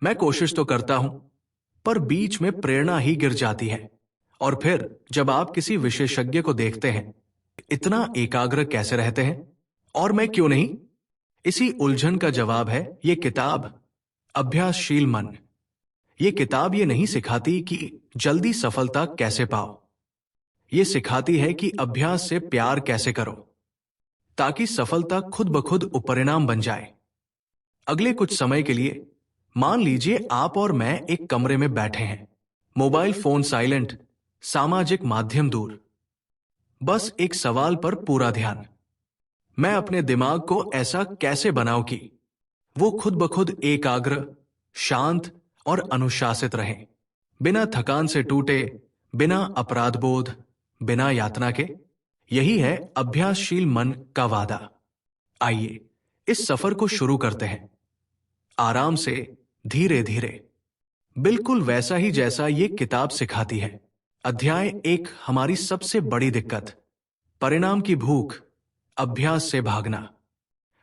मैं कोशिश तो करता हूं, पर बीच में प्रेरणा ही गिर जाती है। और फिर जब आप किसी विशेषज्ञ को देखते हैं, इतना एकाग्र कैसे रहते हैं? और मैं क्यों नहीं? इसी उलझन का जवाब है ये किताब, अभ्यासशील मन। ये किताब ये नहीं सिखाती कि जल्दी सफलता कैसे पाओ। ये सिखाती है कि अभ्यास से प्यार कैसे करो, ताकि सफलता खुद ब खुद उपरिणाम बन जाए। अगले कुछ समय के लिए मान लीजिए आप और मैं एक कमरे में बैठे हैं, मोबाइल फोन साइलेंट, सामाजिक माध्यम दूर, बस एक सवाल पर पूरा ध्यान। मैं अपने दिमाग को ऐसा कैसे बनाऊं कि वो खुद ब खुद एकाग्र, शांत और अनुशासित रहे, बिना थकान से टूटे, बिना अपराध बोध, बिना यातना के। यही है अभ्यासशील मन का वादा। आइए इस सफर को शुरू करते हैं, आराम से, धीरे धीरे, बिल्कुल वैसा ही जैसा ये किताब सिखाती है। अध्याय 1, हमारी सबसे बड़ी दिक्कत, परिणाम की भूख, अभ्यास से भागना।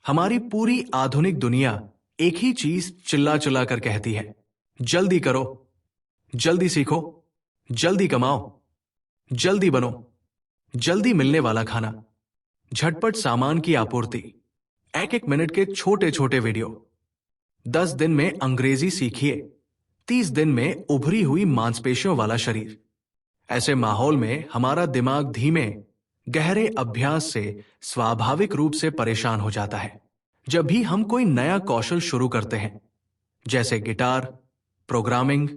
हमारी पूरी आधुनिक दुनिया एक ही चीज चिल्ला चिल्ला कर कहती है, जल्दी करो, जल्दी सीखो, जल्दी कमाओ, जल्दी बनो, जल्दी मिलने वाला खाना, झटपट सामान की आपूर्ति, एक एक मिनट के छोटे छोटे वीडियो, 10 दिन में अंग्रेजी सीखिए, 30 दिन में उभरी हुई मांसपेशियों वाला शरीर। ऐसे माहौल में हमारा दिमाग धीमे गहरे अभ्यास से स्वाभाविक रूप से परेशान हो जाता है। जब भी हम कोई नया कौशल शुरू करते हैं, जैसे गिटार, प्रोग्रामिंग,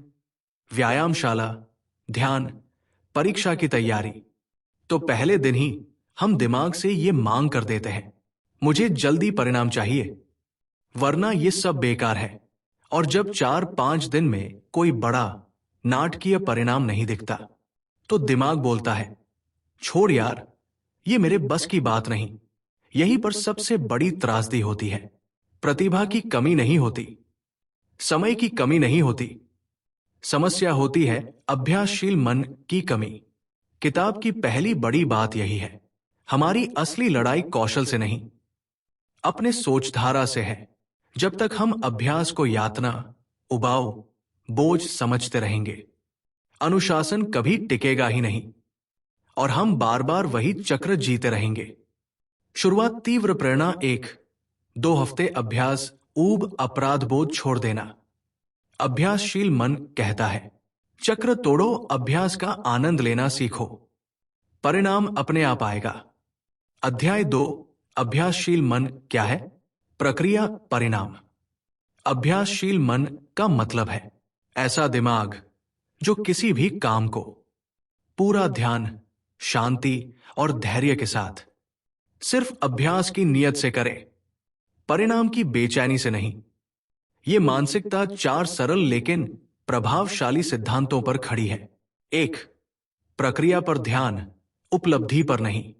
व्यायामशाला, ध्यान, परीक्षा की तैयारी, तो पहले दिन ही हम दिमाग से ये मांग कर देते हैं, मुझे जल्दी परिणाम चाहिए, वरना ये सब बेकार है। और जब 4-5 दिन में कोई बड़ा नाटकीय परिणाम नहीं दिखता, तो दिमाग बोलता है, छोड़ यार, ये मेरे बस की बात नहीं। यहीं पर सबसे बड़ी त्रासदी होती है। प्रतिभा की कमी नहीं होती, समय की कमी नहीं होती, समस्या होती है अभ्यासशील मन की कमी। किताब की पहली बड़ी बात यही है, हमारी असली लड़ाई कौशल से नहीं, अपने सोचधारा से है। जब तक हम अभ्यास को यातना, उबाऊ, बोझ समझते रहेंगे, अनुशासन कभी टिकेगा ही नहीं और हम बार बार वही चक्र जीते रहेंगे। शुरुआत तीव्र प्रेरणा, 1-2 हफ्ते अभ्यास, ऊब अपराध बोध छोड़ देना। अभ्यासशील मन कहता है, चक्र तोड़ो, अभ्यास का आनंद लेना सीखो, परिणाम अपने आप आएगा। अध्याय 2, अभ्यासशील मन क्या है? प्रक्रिया, परिणाम। अभ्यासशील मन का मतलब है ऐसा दिमाग जो किसी भी काम को पूरा ध्यान, शांति और धैर्य के साथ सिर्फ अभ्यास की नियत से करे, परिणाम की बेचैनी से नहीं। ये मानसिकता 4 सरल लेकिन प्रभावशाली सिद्धांतों पर खड़ी है। 1, प्रक्रिया पर ध्यान, उपलब्धि पर नहीं।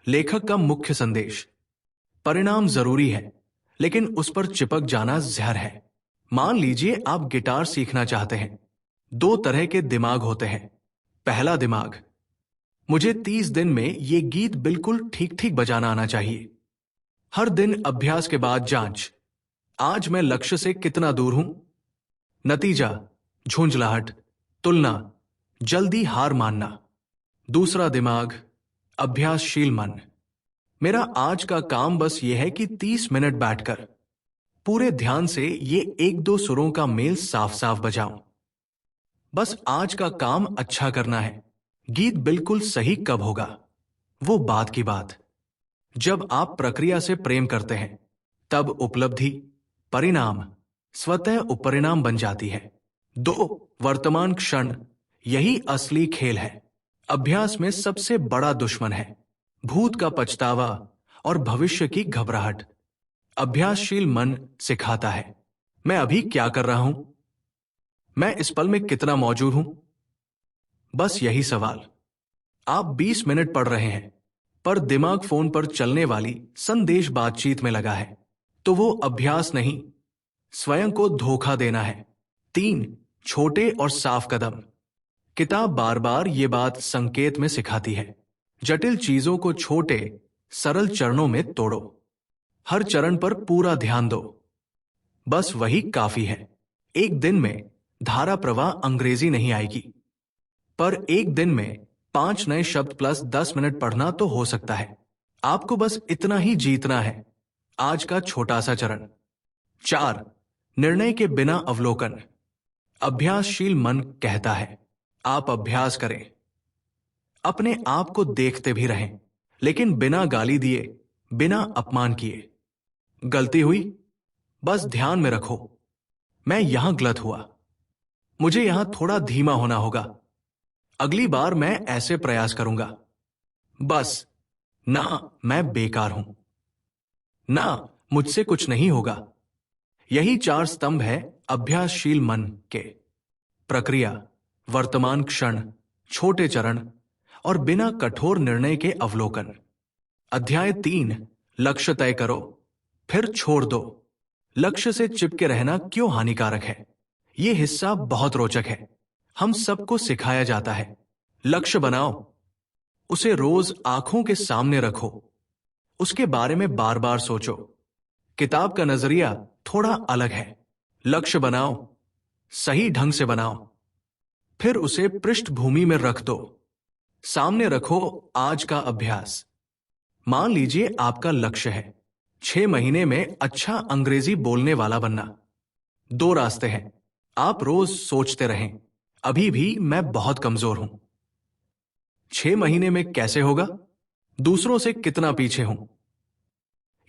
लेखक का मुख्य संदेश, परिणाम जरूरी है, लेकिन उस पर चिपक जाना जहर है। मान लीजिए आप गिटार सीखना चाहते हैं। 2 तरह के दिमाग होते हैं। पहला दिमाग, मुझे 30 दिन में ये गीत बिल्कुल ठीक ठीक बजाना आना चाहिए। हर दिन अभ्यास के बाद जांच, आज मैं लक्ष्य से कितना दूर हूं? नतीजा, झुंझलाहट, तुलना, जल्दी हार मानना। दूसरा दिमाग, अभ्यासशील मन, मेरा आज का काम बस यह है कि 30 मिनट बैठकर पूरे ध्यान से ये 1-2 सुरों का मेल साफ साफ बजाऊं। बस आज का काम अच्छा करना है। गीत बिल्कुल सही कब होगा, वो बात की बात। जब आप प्रक्रिया से प्रेम करते हैं, तब उपलब्धि, परिणाम स्वतः उपरिणाम बन जाती है। 2, वर्तमान क्षण, यही असली खेल है। अभ्यास में सबसे बड़ा दुश्मन है भूत का पछतावा और भविष्य की घबराहट। अभ्यासशील मन सिखाता है, मैं अभी क्या कर रहा हूं, मैं इस पल में कितना मौजूद हूं। बस यही सवाल। आप 20 मिनट पढ़ रहे हैं, पर दिमाग फोन पर चलने वाली संदेश बातचीत में लगा है, तो वो अभ्यास नहीं, स्वयं को धोखा देना है। 3, छोटे और साफ कदम। किताब बार बार ये बात संकेत में सिखाती है, जटिल चीजों को छोटे सरल चरणों में तोड़ो, हर चरण पर पूरा ध्यान दो, बस वही काफी है। एक दिन में धारा प्रवाह अंग्रेजी नहीं आएगी, पर एक दिन में 5 नए शब्द प्लस 10 मिनट पढ़ना तो हो सकता है। आपको बस इतना ही जीतना है। आज का छोटा सा चरण। 4, निर्णय के बिना अवलोकन। अभ्यासशील मन कहता है, आप अभ्यास करें, अपने आप को देखते भी रहें, लेकिन बिना गाली दिए, बिना अपमान किए। गलती हुई, बस ध्यान में रखो, मैं यहां गलत हुआ, मुझे यहां थोड़ा धीमा होना होगा, अगली बार मैं ऐसे प्रयास करूंगा। बस, ना मैं बेकार हूं, ना मुझसे कुछ नहीं होगा। यही 4 स्तंभ है अभ्यासशील मन के। प्रक्रिया, वर्तमान क्षण, छोटे चरण और बिना कठोर निर्णय के अवलोकन। अध्याय 3, लक्ष्य तय करो, फिर छोड़ दो। लक्ष्य से चिपके रहना क्यों हानिकारक है? यह हिस्सा बहुत रोचक है। हम सबको सिखाया जाता है, लक्ष्य बनाओ, उसे रोज आंखों के सामने रखो, उसके बारे में बार बार सोचो। किताब का नजरिया थोड़ा अलग है। लक्ष्य बनाओ, सही ढंग से बनाओ, फिर उसे पृष्ठभूमि में रख दो। सामने रखो आज का अभ्यास। मान लीजिए आपका लक्ष्य है 6 महीने में अच्छा अंग्रेजी बोलने वाला बनना। 2 रास्ते हैं। आप रोज सोचते रहें, अभी भी मैं बहुत कमजोर हूं। 6 महीने में कैसे होगा? दूसरों से कितना पीछे हूं?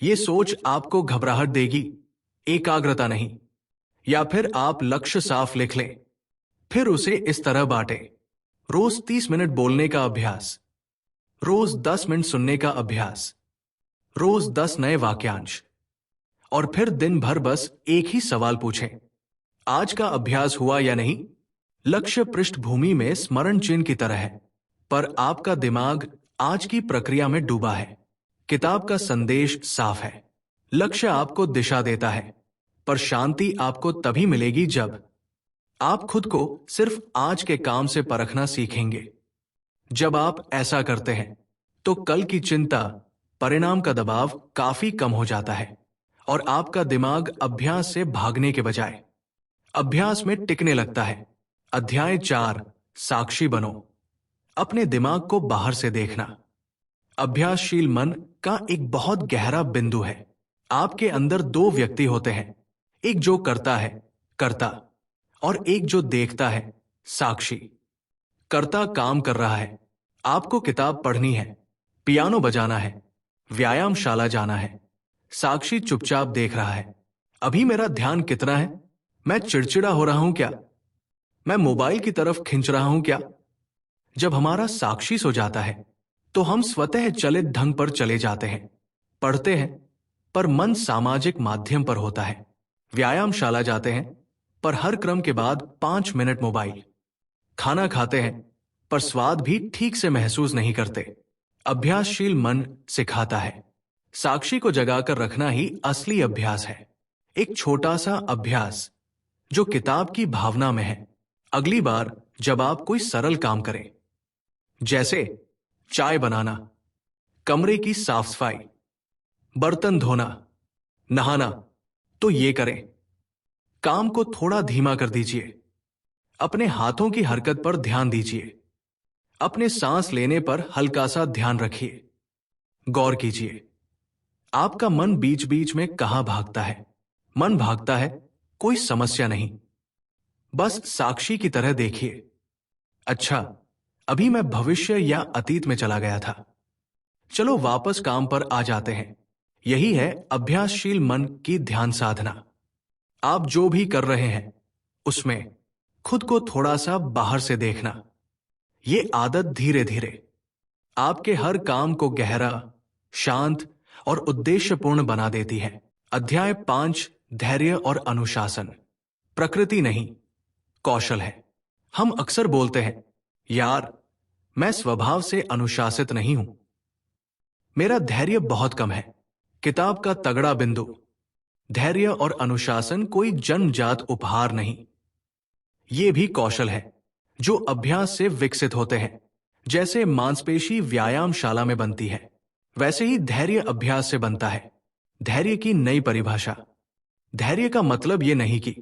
यह सोच आपको घबराहट देगी, एकाग्रता नहीं। या फिर आप लक्ष्य साफ लिख लें, फिर उसे इस तरह बांटे, रोज 30 मिनट बोलने का अभ्यास, रोज 10 मिनट सुनने का अभ्यास, रोज 10 नए वाक्यांश, और फिर दिन भर बस एक ही सवाल पूछें, आज का अभ्यास हुआ या नहीं? लक्ष्य पृष्ठभूमि में स्मरण चिन्ह की तरह है, पर आपका दिमाग आज की प्रक्रिया में डूबा है। किताब का संदेश साफ है, लक्ष्य आपको दिशा देता है, पर शांति आपको तभी मिलेगी जब आप खुद को सिर्फ आज के काम से परखना सीखेंगे। जब आप ऐसा करते हैं तो कल की चिंता, परिणाम का दबाव काफी कम हो जाता है और आपका दिमाग अभ्यास से भागने के बजाय अभ्यास में टिकने लगता है। अध्याय 4, साक्षी बनो। अपने दिमाग को बाहर से देखना अभ्यासशील मन का एक बहुत गहरा बिंदु है। आपके अंदर 2 व्यक्ति होते हैं, एक जो करता है, कर्ता, और एक जो देखता है, साक्षी। कर्ता काम कर रहा है, आपको किताब पढ़नी है, पियानो बजाना है, व्यायामशाला जाना है। साक्षी चुपचाप देख रहा है, अभी मेरा ध्यान कितना है? मैं चिड़चिड़ा हो रहा हूं क्या? मैं मोबाइल की तरफ खिंच रहा हूं क्या? जब हमारा साक्षी सो जाता है तो हम स्वतः चलित ढंग पर चले जाते हैं, पढ़ते हैं, पर मन सामाजिक माध्यम पर होता है। व्यायामशाला जाते हैं, पर हर क्रम के बाद 5 मिनट मोबाइल। खाना खाते हैं, पर स्वाद भी ठीक से महसूस नहीं करते। अभ्यासशील मन सिखाता है, साक्षी को जगाकर रखना ही असली अभ्यास है। एक छोटा सा अभ्यास जो किताब की भावना में है। अगली बार जब आप कोई सरल काम करें, जैसे चाय बनाना, कमरे की साफ सफाई, बर्तन धोना, नहाना, तो ये करें, काम को थोड़ा धीमा कर दीजिए, अपने हाथों की हरकत पर ध्यान दीजिए, अपने सांस लेने पर हल्का सा ध्यान रखिए। गौर कीजिए, आपका मन बीच बीच में कहां भागता है? मन भागता है, कोई समस्या नहीं, बस साक्षी की तरह देखिए। अच्छा, अभी मैं भविष्य या अतीत में चला गया था। चलो वापस काम पर आ जाते हैं। यही है अभ्यासशील मन की ध्यान साधना। आप जो भी कर रहे हैं उसमें खुद को थोड़ा सा बाहर से देखना। ये आदत धीरे धीरे आपके हर काम को गहरा, शांत और उद्देश्यपूर्ण बना देती है। अध्याय 5, धैर्य और अनुशासन। प्रकृति नहीं, कौशल है। हम अक्सर बोलते हैं, यार मैं स्वभाव से अनुशासित नहीं हूं, मेरा धैर्य बहुत कम है। किताब का तगड़ा बिंदु, धैर्य और अनुशासन कोई जन्मजात उपहार नहीं, ये भी कौशल है जो अभ्यास से विकसित होते हैं। जैसे मांसपेशी व्यायामशाला में बनती है, वैसे ही धैर्य अभ्यास से बनता है। धैर्य की नई परिभाषा। धैर्य का मतलब यह नहीं कि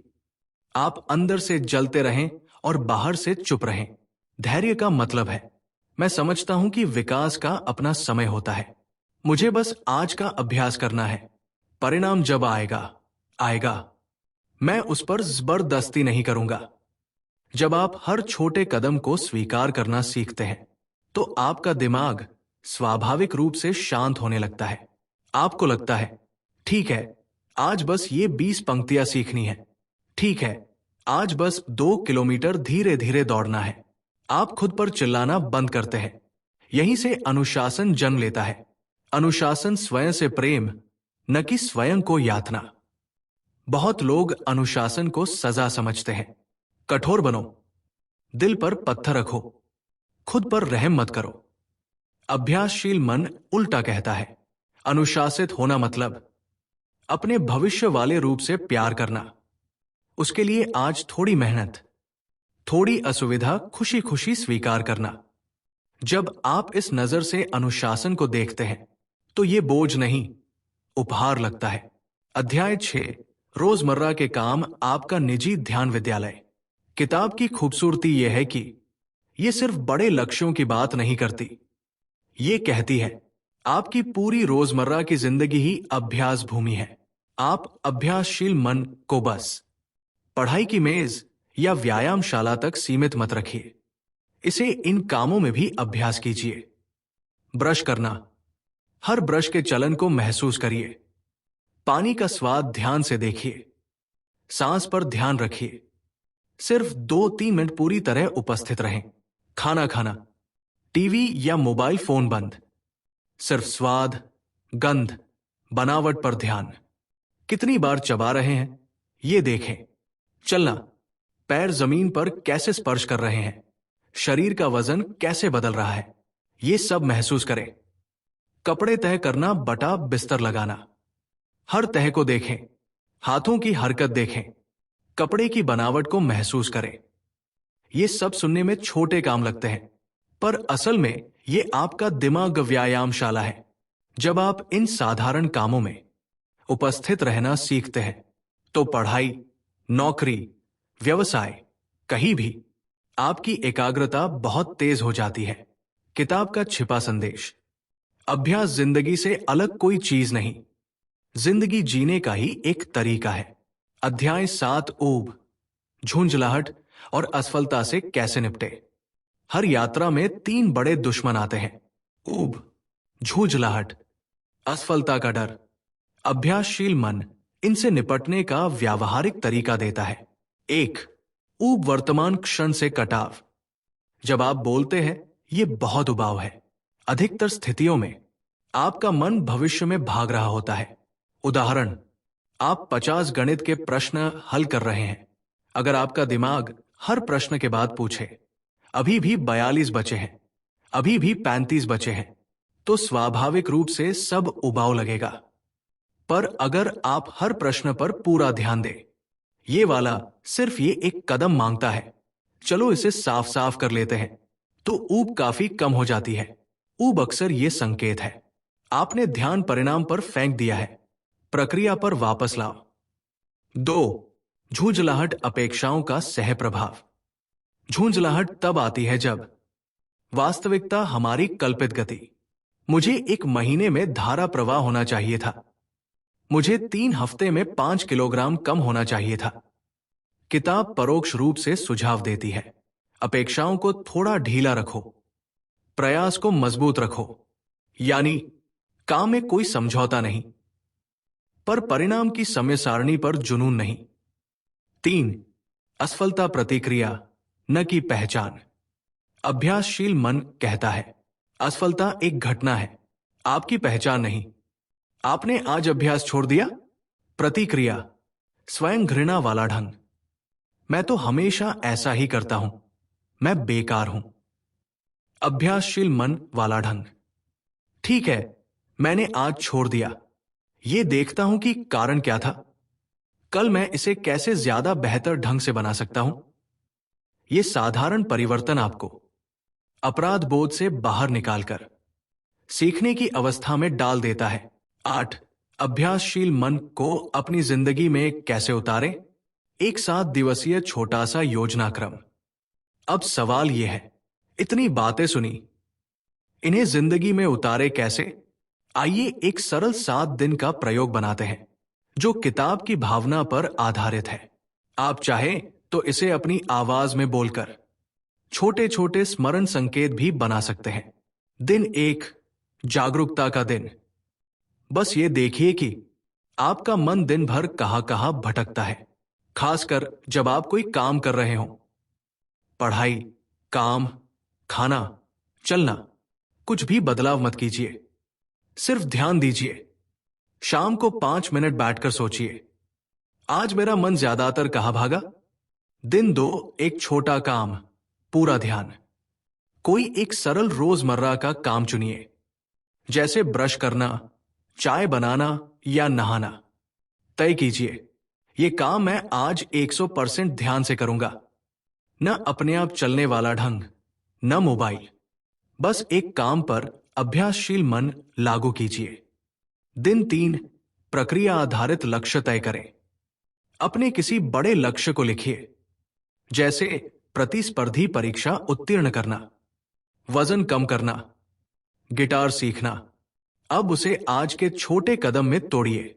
आप अंदर से जलते रहें और बाहर से चुप रहें। धैर्य का मतलब है, मैं समझता हूं कि विकास का अपना समय होता है। मुझे बस आज का अभ्यास करना है। परिणाम जब आएगा आएगा। मैं उस पर जबरदस्ती नहीं करूंगा। जब आप हर छोटे कदम को स्वीकार करना सीखते हैं तो आपका दिमाग स्वाभाविक रूप से शांत होने लगता है। आपको लगता है, ठीक है, आज बस ये 20 पंक्तियां सीखनी है। ठीक है, आज बस 2 किलोमीटर धीरे धीरे दौड़ना है। आप खुद पर चिल्लाना बंद करते हैं। यहीं से अनुशासन जन्म लेता है। अनुशासन स्वयं से प्रेम, न कि स्वयं को यातना। बहुत लोग अनुशासन को सजा समझते हैं। कठोर बनो, दिल पर पत्थर रखो, खुद पर रहम मत करो। अभ्यासशील मन उल्टा कहता है, अनुशासित होना मतलब अपने भविष्य वाले रूप से प्यार करना। उसके लिए आज थोड़ी मेहनत, थोड़ी असुविधा खुशी खुशी स्वीकार करना। जब आप इस नजर से अनुशासन को देखते हैं तो यह बोझ नहीं, उपहार लगता है। अध्याय 6, रोजमर्रा के काम, आपका निजी ध्यान विद्यालय। किताब की खूबसूरती यह है कि यह सिर्फ बड़े लक्ष्यों की बात नहीं करती। ये कहती है, आपकी पूरी रोजमर्रा की जिंदगी ही अभ्यास भूमि है। आप अभ्यासशील मन को बस पढ़ाई की मेज या व्यायामशाला तक सीमित मत रखिए। इसे इन कामों में भी अभ्यास कीजिए। ब्रश करना, हर ब्रश के चलन को महसूस करिए। पानी का स्वाद ध्यान से देखिए। सांस पर ध्यान रखिए। सिर्फ 2-3 मिनट पूरी तरह उपस्थित रहें। खाना खाना, टीवी या मोबाइल फोन बंद। सिर्फ स्वाद, गंध, बनावट पर ध्यान। कितनी बार चबा रहे हैं ये देखें। चलना, पैर जमीन पर कैसे स्पर्श कर रहे हैं, शरीर का वजन कैसे बदल रहा है, ये सब महसूस करें। कपड़े तय करना बटा बिस्तर लगाना, हर तह को देखें। हाथों की हरकत देखें, कपड़े की बनावट को महसूस करें। ये सब सुनने में छोटे काम लगते हैं, पर असल में ये आपका दिमाग व्यायामशाला है। जब आप इन साधारण कामों में उपस्थित रहना सीखते हैं तो पढ़ाई, नौकरी, व्यवसाय, कहीं भी आपकी एकाग्रता बहुत तेज हो जाती है। किताब का छिपा संदेश। अभ्यास जिंदगी से अलग कोई चीज नहीं, जिंदगी जीने का ही एक तरीका है। अध्याय 7, ऊब, झुंझलाहट और असफलता से कैसे निपटे। हर यात्रा में 3 बड़े दुश्मन आते हैं, ऊब, झुंझलाहट, असफलता का डर। अभ्यासशील मन इनसे निपटने का व्यावहारिक तरीका देता है। 1, ऊब, वर्तमान क्षण से कटाव। जब आप बोलते हैं ये बहुत उबाऊ है। अधिकतर स्थितियों में आपका मन भविष्य में भाग रहा होता है। उदाहरण, आप 50 गणित के प्रश्न हल कर रहे हैं। अगर आपका दिमाग हर प्रश्न के बाद पूछे, अभी भी 42 बचे हैं, अभी भी 35 बचे हैं, तो स्वाभाविक रूप से सब उबाऊ लगेगा। पर अगर आप हर प्रश्न पर पूरा ध्यान दें, ये वाला सिर्फ ये एक कदम मांगता है, चलो इसे साफ साफ कर लेते हैं, तो ऊब काफी कम हो जाती है। ऊब अक्सर ये संकेत है, आपने ध्यान परिणाम पर फेंक दिया है, प्रक्रिया पर वापस लाओ। 2, झुंझलाहट, अपेक्षाओं का सह प्रभाव। झुंझलाहट तब आती है जब वास्तविकता हमारी कल्पित गति। मुझे 1 महीने में धारा प्रवाह होना चाहिए था, मुझे 3 हफ्ते में 5 किलोग्राम कम होना चाहिए था। किताब परोक्ष रूप से सुझाव देती है, अपेक्षाओं को थोड़ा ढीला रखो, प्रयास को मजबूत रखो। यानी काम में कोई समझौता नहीं, पर परिणाम की समय सारणी पर जुनून नहीं। 3, असफलता प्रतिक्रिया, न कि पहचान। अभ्यासशील मन कहता है, असफलता एक घटना है, आपकी पहचान नहीं। आपने आज अभ्यास छोड़ दिया। प्रतिक्रिया, स्वयं घृणा वाला ढंग, मैं तो हमेशा ऐसा ही करता हूं, मैं बेकार हूं। अभ्यासशील मन वाला ढंग, ठीक है, मैंने आज छोड़ दिया, ये देखता हूं कि कारण क्या था, कल मैं इसे कैसे ज्यादा बेहतर ढंग से बना सकता हूं। यह साधारण परिवर्तन आपको अपराध बोध से बाहर निकालकर सीखने की अवस्था में डाल देता है। 8, अभ्यासशील मन को अपनी जिंदगी में कैसे उतारें। एक 7 दिवसीय छोटा सा योजनाक्रम। अब सवाल यह है, इतनी बातें सुनी, इन्हें जिंदगी में उतारे कैसे? आइए एक सरल 7 दिन का प्रयोग बनाते हैं जो किताब की भावना पर आधारित है। आप चाहें तो इसे अपनी आवाज में बोलकर छोटे छोटे स्मरण संकेत भी बना सकते हैं। दिन 1, जागरूकता का दिन। बस ये देखिए कि आपका मन दिन भर कहां कहां भटकता है, खासकर जब आप कोई काम कर रहे हो। पढ़ाई, काम, खाना, चलना, कुछ भी बदलाव मत कीजिए, सिर्फ ध्यान दीजिए। शाम को 5 मिनट बैठकर सोचिए, आज मेरा मन ज्यादातर कहां भागा? दिन 2, एक छोटा काम, पूरा ध्यान। कोई एक सरल रोजमर्रा का काम चुनिए, जैसे ब्रश करना, चाय बनाना या नहाना। तय कीजिए, यह काम मैं आज 100% ध्यान से करूंगा। न अपने आप चलने वाला ढंग, न मोबाइल, बस एक काम पर अभ्यासशील मन लागू कीजिए। दिन 3, प्रक्रिया आधारित लक्ष्य तय करें। अपने किसी बड़े लक्ष्य को लिखिए, जैसे प्रतिस्पर्धी परीक्षा उत्तीर्ण करना, वजन कम करना, गिटार सीखना। अब उसे आज के छोटे कदम में तोड़िए।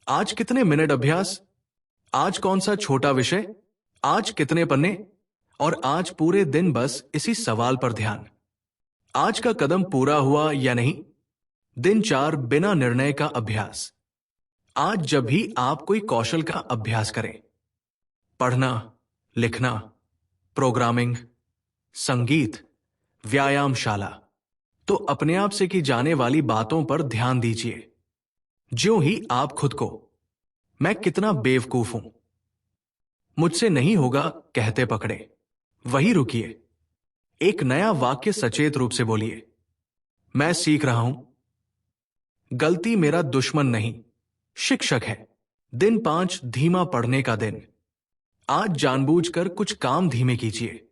आज कितने मिनट अभ्यास, आज कौन सा छोटा विषय, आज कितने पन्ने, और आज पूरे दिन बस इसी सवाल पर ध्यान। आज का कदम पूरा हुआ या नहीं? दिन 4, बिना निर्णय का अभ्यास। आज जब भी आप कोई कौशल का अभ्यास करें, पढ़ना, लिखना, प्रोग्रामिंग, संगीत, व्यायामशाला, तो अपने आप से की जाने वाली बातों पर ध्यान दीजिए। ज्यों ही आप खुद को मैं कितना बेवकूफ हूं, मुझसे नहीं होगा कहते पकड़े, वही रुकिए। एक नया वाक्य सचेत रूप से बोलिए, मैं सीख रहा हूं, गलती मेरा दुश्मन नहीं, शिक्षक है। दिन 5, धीमा पढ़ने का दिन। आज जानबूझकर कुछ काम धीमे कीजिए।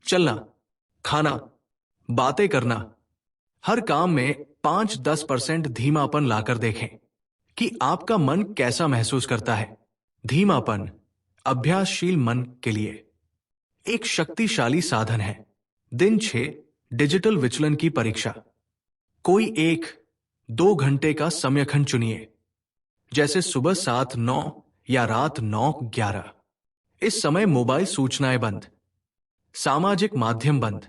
चलना, खाना, बातें करना, हर काम में 5-10% धीमापन लाकर देखें कि आपका मन कैसा महसूस करता है। धीमापन अभ्यासशील मन के लिए एक शक्तिशाली साधन है। दिन 6, डिजिटल विचलन की परीक्षा। कोई 1-2 घंटे का समयखंड चुनिए, जैसे सुबह 7-9 या रात 9-11। इस समय मोबाइल सूचनाएं बंद, सामाजिक माध्यम बंद।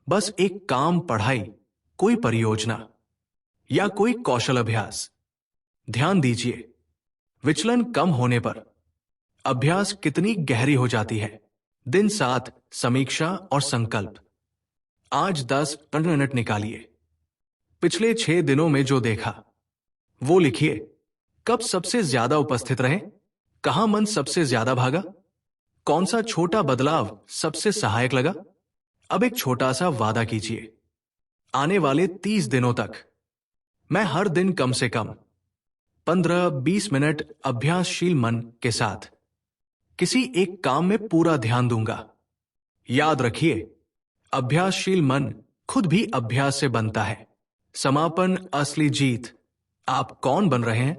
बस एक काम, पढ़ाई, कोई परियोजना या कोई कौशल अभ्यास। ध्यान दीजिए, विचलन कम होने पर अभ्यास कितनी गहरी हो जाती है। दिन 7, समीक्षा और संकल्प। आज 10 मिनट निकालिए, पिछले 6 दिनों में जो देखा वो लिखिए। कब सबसे ज्यादा उपस्थित रहे, कहां मन सबसे ज्यादा भागा, कौन सा छोटा बदलाव सबसे सहायक लगा। अब एक छोटा सा वादा कीजिए, आने वाले 30 दिनों तक मैं हर दिन कम से कम 15-20 मिनट अभ्यासशील मन के साथ किसी एक काम में पूरा ध्यान दूंगा। याद रखिए, अभ्यासशील मन खुद भी अभ्यास से बनता है। समापन, असली जीत। आप कौन बन रहे हैं?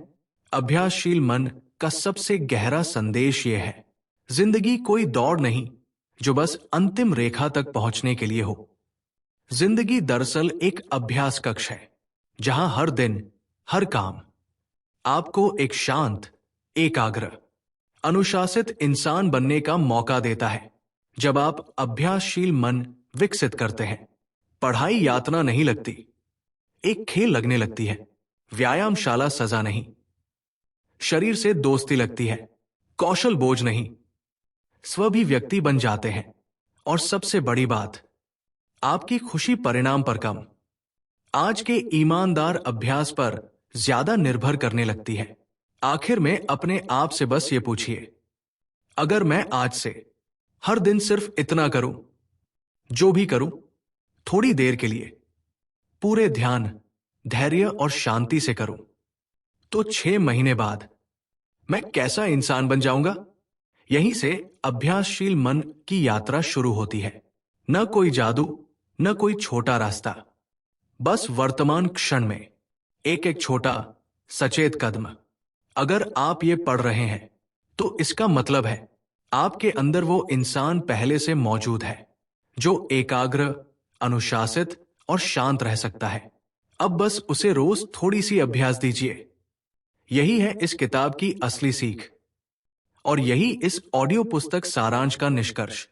अभ्यासशील मन का सबसे गहरा संदेश यह है, जिंदगी कोई दौड़ नहीं जो बस अंतिम रेखा तक पहुंचने के लिए हो। जिंदगी दरअसल एक अभ्यास कक्ष है, जहां हर दिन, हर काम आपको एक शांत, एकाग्र, अनुशासित इंसान बनने का मौका देता है। जब आप अभ्यासशील मन विकसित करते हैं, पढ़ाई यातना नहीं लगती, एक खेल लगने लगती है। व्यायामशाला सजा नहीं, शरीर से दोस्ती लगती है। कौशल बोझ नहीं, स्वाभिव्यक्ति बन जाते हैं। और सबसे बड़ी बात, आपकी खुशी परिणाम पर कम, आज के ईमानदार अभ्यास पर ज्यादा निर्भर करने लगती है। आखिर में अपने आप से बस ये पूछिए, अगर मैं आज से हर दिन सिर्फ इतना करूं, जो भी करूं, थोड़ी देर के लिए, पूरे ध्यान, धैर्य और शांति से करूं, तो 6 महीने बाद मैं कैसा इंसान बन जाऊंगा। यहीं से अभ्यासशील मन की यात्रा शुरू होती है। न कोई जादू, न कोई छोटा रास्ता, बस वर्तमान क्षण में एक एक छोटा सचेत कदम। अगर आप ये पढ़ रहे हैं तो इसका मतलब है आपके अंदर वो इंसान पहले से मौजूद है जो एकाग्र, अनुशासित और शांत रह सकता है। अब बस उसे रोज थोड़ी सी अभ्यास दीजिए। यही है इस किताब की असली सीख और यही इस ऑडियो पुस्तक सारांश का निष्कर्ष।